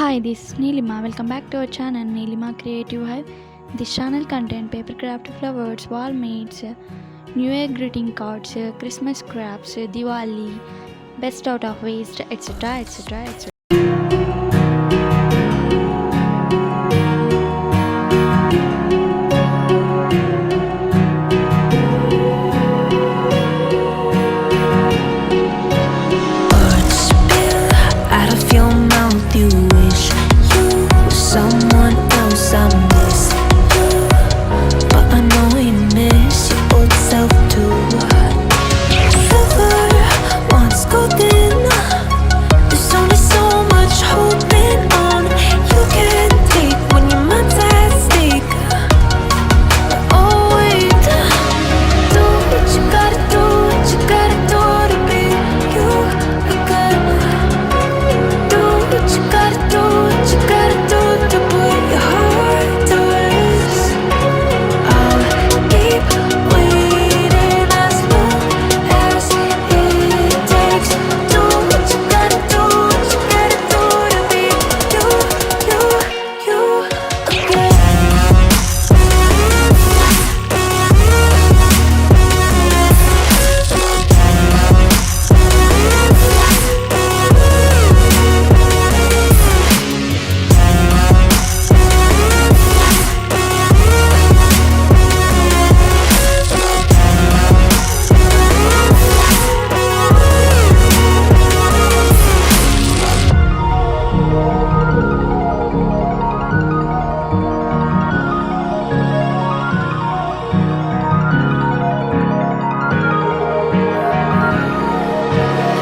Hi, this is Neelima. Welcome back to our channel Neelima Creative Hive. This channel contains paper craft flowers, wall mates, New Year greeting cards, Christmas crafts, Diwali, best out of waste, etc. etc. etc. Words spill out of your mouth. You wish you were someone else. I miss you, but I know you miss your old self too. Silver once golden. There's only so much holding on. You can't take when your mind's at stake. Oh wait, do what you gotta do, what you gotta do to be you again. Do what you gotta do, what you gotta do to put your heart to rest. I'll keep waiting as long as it takes. Do what you gotta do, what you gotta do to be you again.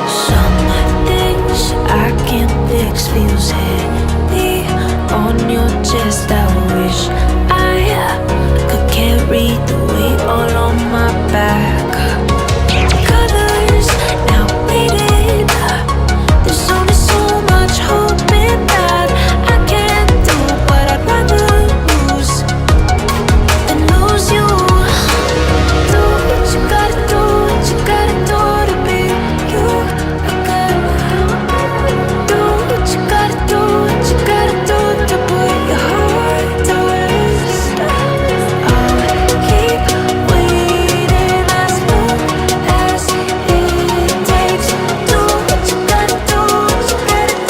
Some things I can't fix feels heavy on your chest. I wish I could carry the weight all on my back. Colors now faded. There's only so much hoping that I can't do, but I'd rather lose than lose you. Do what you gotta do, what you gotta do to be you again. Do what you gotta do, what you gotta do to put your heart to rest. I'll keep waiting as long as it takes. Do what you gotta do, what you gotta do.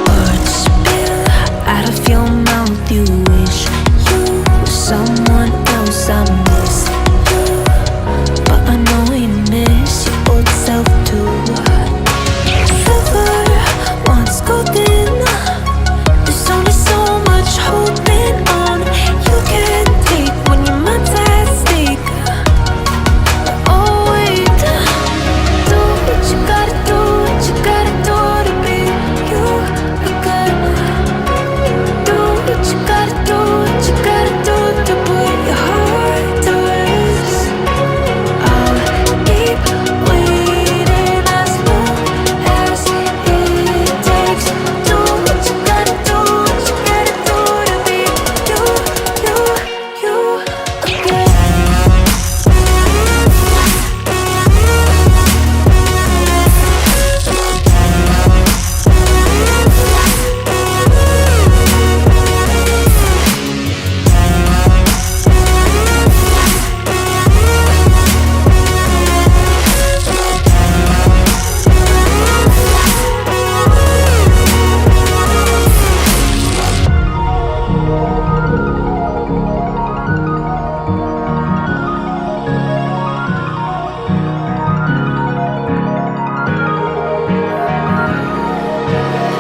Words spill out of your mouth. You wish you were someone else. I miss you, but I know you miss your old self too. Silver once golden. There's only so much holding on. You can't take when your mind's at stake. Oh wait, do what you gotta do, what you gotta do to be you again. Do what you gotta do, what you gotta do to put your heart to rest. I'll keep waiting as long as it takes. Do what you gotta do, what you gotta do to be you again.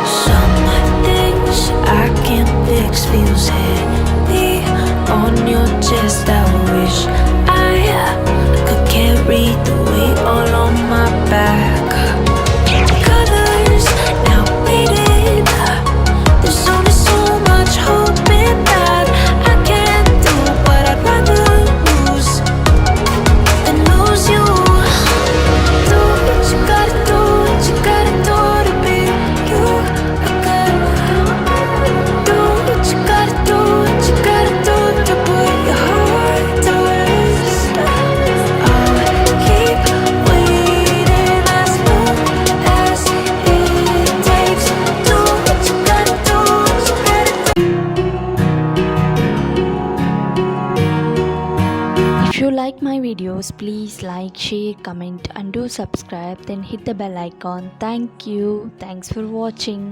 Some things I can't fix feels heavy on your chest. I wish I could carry the weight all on my back. Colors now faded. There's only so much hoping that I can't do, but I'd rather lose than lose you. Do what you gotta do, what you gotta do to be you again. Do what you gotta do, what you videos, please like, share, comment, and do subscribe. Then hit the bell icon. Thank you. Thanks for watching.